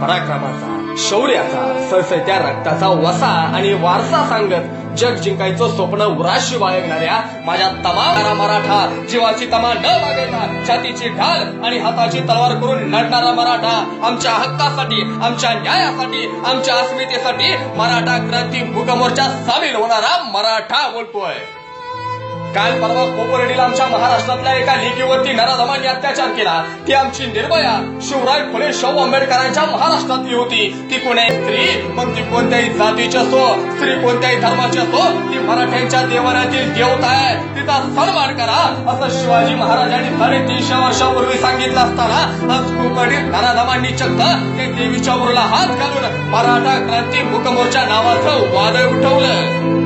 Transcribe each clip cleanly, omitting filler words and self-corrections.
पराक्रमाचा, शौर्याचा, सळसळत्या रक्ताचा वसा आणि वारसा सांगत जग जिंकायचं स्वप्न उराशी बाळगणाऱ्या माझ्या तमाम मराठा, जीवाची तमा न बाळगता छातीची ढाल आणि हाताची तलवार करून लढणारा मराठा, आमच्या हक्कासाठी, आमच्या न्यायासाठी, आमच्या अस्मितेसाठी मराठा क्रांती मूकमोर्चात सामील होणारा मराठा बोलतोय। काल परवा कोपर्डीला आमच्या महाराष्ट्रातल्या एका लेकीवरती नराधमांनी अत्याचार केला। ती आमची निर्भया शिवराय फुले शाहू आंबेडकरांच्या महाराष्ट्रातली होती। ती कोणी स्त्री, मग ती कोणत्याही जातीची असो, स्त्री कोणत्याही धर्माची असो, ती मराठ्यांच्या देवाऱ्यातील देवता आहे, तिचा सन्मान करा असं शिवाजी महाराजांनी 350 वर्षापूर्वी सांगितलं असताना आज कोपर्डीत नराधमांनी चक्क ते देवीच्या उरला हात घालून मराठा क्रांती मूकमोर्चा नावाचं वादळ उठवलं।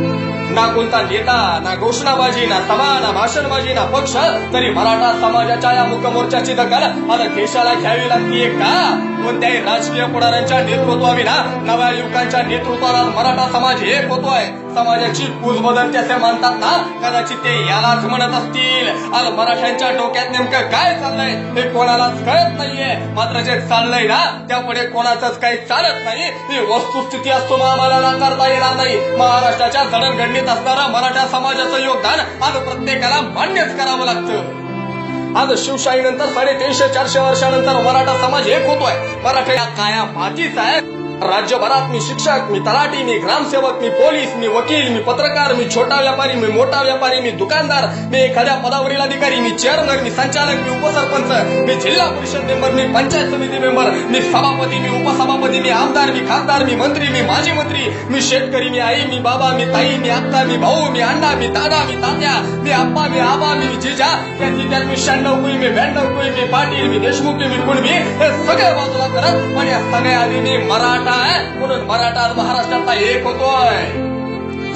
ना कोणता नेता, ना घोषणाबाजी, ना सभा, ना भाषणबाजी, ना पक्ष, तरी मराठा समाजाच्या या मूकमोर्चाची दखल आता देशाला घ्यावी लागतीये का? कोणत्याही राजकीय पुढाऱ्यांच्या नेतृत्वाविना नव्या युवकांच्या नेतृत्वाला मराठा समाज एक होतोय। समाजाची कूच बदलते असे मानतात ना, कदाचित ते यालाच म्हणत असतील। आज मराठ्यांच्या डोक्यात नेमकं काय चाललंय हे कोणालाच कळत नाहीये। मात्र जे चाललंय ना त्यापुढे कोणाचंच काही चालत नाही, ही वस्तुस्थिती असतो आम्हाला नाकारता येणार नाही। महाराष्ट्राच्या जडणघडणीत असणारं मराठा समाजाचं योगदान आज प्रत्येकाला मान्यच करावं लागतं। आज शिवशाहीनंतर 350-400 वर्षानंतर मराठा समाज एक होतोय। मराठा काया मातीचा आहे। राज्यभरात मी शिक्षक, मी तलाठी, मी ग्रामसेवक, मी पोलीस, मी वकील, मी पत्रकार, मी छोटा व्यापारी, मी मोठा व्यापारी, मी दुकानदार, मी एखाद्या पदावरील अधिकारी, मी चेअरमन, मी संचालक, मी उपसरपंच, मी जिल्हा परिषद मेंबर, मी पंचायत समिती मेंबर, मी सभापती, मी उपसभापती, मी आमदार, मी खासदार, मी मंत्री, मी माजी मंत्री, मी शेतकरी, मी आई, मी बाबा, मी ताई, मी आत्ता, मी भाऊ, मी अण्णा, मी दादा, मी तात्या, मी आप्पा, मी आबा, मी जिजा, त्यात मी 96 कुई, मी 92 कुई, मी पाटील, मी देशमुख, मी कुणबी, हे सगळे बाजूला करत पण या सगळ्या आधी मी मराठा म्हणून मराठा महाराष्ट्राचा एक होतोय।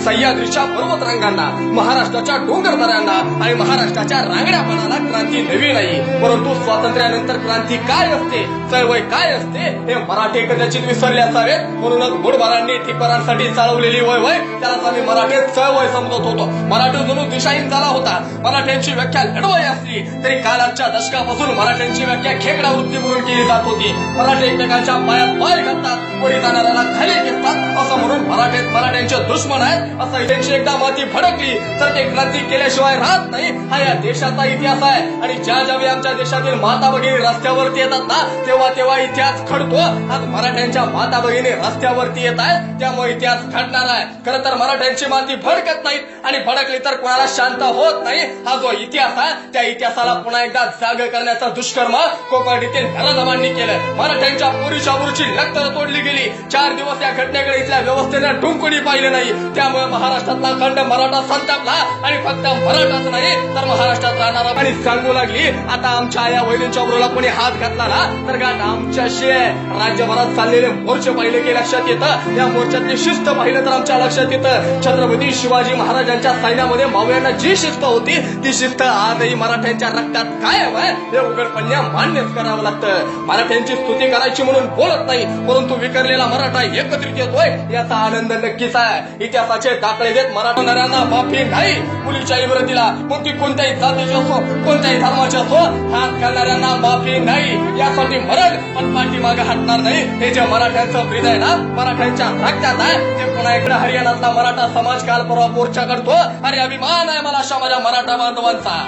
सह्याद्रीच्या पर्वतरांगांना, महाराष्ट्राच्या डोंगर दऱ्यांना आणि महाराष्ट्राच्या रांगड्यापणाला क्रांती नवी नाही, परंतु स्वातंत्र्यानंतर क्रांती काय असते, चळवळ काय असते हे मराठे कदाचित विसरले असावेत। म्हणूनच बुडबारांनी ठिकाणांसाठी चालवलेली वय त्यालाच आम्ही मराठे चळवळ समजत होतो। मराठी जणू दिशाहीन झाला होता। मराठ्यांची व्याख्या लढवय असली तरी कालाच्या दशकापासून मराठ्यांची व्याख्या खेकडा वृत्ती म्हणून केली जात होती। मराठे एकमेकांच्या पायात पाय घालतात, कोणी जाणाऱ्याला खाली घेतात असं म्हणून मराठ्यांचे दुश्मन आहेत असं त्यांची एकदा माती भडकली तर ते क्रांती केल्याशिवाय राहत नाही, हा या देशाचा इतिहास आहे। आणि ज्या ज्यावेळी आमच्या देशातील माता भगिनी रस्त्यावरती येतात ना तेव्हा इतिहास घडतो। आज मराठ्यांच्या माता भगिनी रस्त्यावरती येत आहेत त्यामुळे इतिहास घडणार आहे। खरं तर मराठ्यांची माती भडकत नाहीत आणि भडकली तर कोणाला शांत होत नाही। हा जो इतिहास आहे त्या इतिहासाला पुन्हा एकदा जाग करण्याचा दुष्कर्म कोपर्डीतील नराधमांनी केलं। मराठ्यांच्या पोरीच्या मुरची लक्तर तोडली गेली। 4 दिवस या घटनेकडे इथल्या व्यवस्थेने डुंकुणी पाहिलं नाही, त्यामुळे महाराष्ट्रातला खंड मराठा संतापला आणि फक्त मराठाच नाही तर महाराष्ट्रात राहणारा आणि सांगू लागली आता आमच्या या वहिनींच्या बरोबर कोणी हात घातला ना तर गाठ आमच्याशी आहे। राज्यभरात चाललेले मोर्चे पाहिले की लक्षात येतं, या मोर्चातली शिस्त पाहिलं तर आमच्या लक्षात येतं छत्रपती शिवाजी महाराजांच्या सैन्यामध्ये मावळ्यांना जी शिस्त होती ती शिस्त आजही मराठ्यांच्या रक्तात कायम आहे हे उघडपणे मान्यच करावं लागतं। मराठ्यांची स्तुती करायची म्हणून बोलत नाही, परंतु विखरलेला मराठा एकत्रित येतोय याचा आनंद नक्कीच आहे। इतिहासाचे दाखले देत मराठा नरांना माफी नाही मुलीच्या इब्रतीला, मग ती कोणत्याही जातीची असो, कोणत्याही धर्माची असो, हात घालणाऱ्यांना माफी नाही। यासाठी मरण पण पाठीमागे हटणार नाही। हे जे मराठ्यांचं ब्रीद आहे ना मराठ्यांच्या रक्तात आहे ते पुन्हा इकडे हरियाणातला मराठा समाज काल परवा मोर्चा करतो। अरे अभिमान आहे मला अशा माझ्या मराठा बांधवांचा।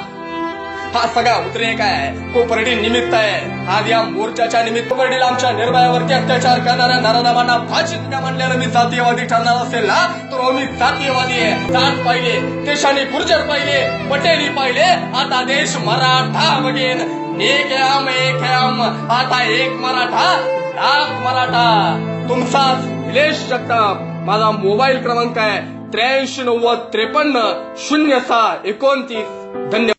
हा सगळा उद्रेक आहे कोपर्डी निमित्त आहे। आज या मोर्चाच्या निमित्त कोपर्डीला आमच्या निर्भयावरती अत्याचार करणाऱ्या नराधमांना फाशी तुझ्या म्हणल्यानं मी जातीयवादी ठरणार असेल ना तर मी जातीयवादी आहे। जात पाहिले, देशाने गुर्जर पाहिले, पटेली पाहिले, आता देश मराठा बघेन। एक है हम, आता एक मराठा लाख मराठा। तुमचाच निलेश जगताप। माझा मोबाईल क्रमांक आहे 83 90 53 06 29। धन्यवाद।